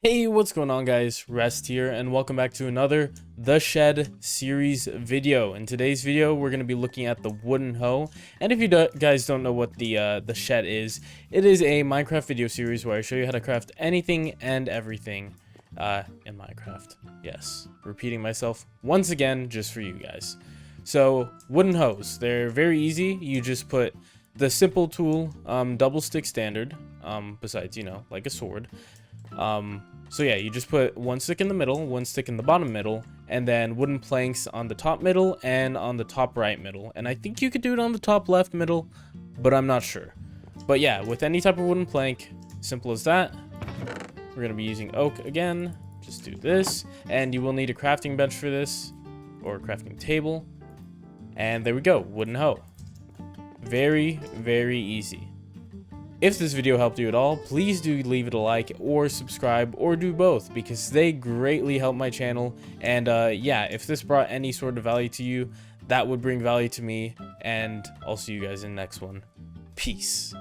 Hey, what's going on, guys? Rest here, and welcome back to another The Shed series video. In today's video, we're going to be looking at the Wooden Hoe. And if you guys don't know what the Shed is, it is a Minecraft video series where I show you how to craft anything and everything in Minecraft. Yes, repeating myself once again just for you guys. So, wooden hoes, they're very easy. You just put the simple tool, double stick standard, besides, you know, like a sword. So yeah, you just put one stick in the middle, one stick in the bottom middle, and then wooden planks on the top middle and on the top right middle. And I think you could do it on the top left middle, but I'm not sure. But yeah, with any type of wooden plank, simple as that. We're going to be using oak again. Just do this. And you will need a crafting bench for this, or a crafting table. And there we go, wooden hoe. Very, very easy. If this video helped you at all, please do leave it a like or subscribe or do both because they greatly help my channel. And yeah, if this brought any sort of value to you, that would bring value to me. And I'll see you guys in the next one. Peace.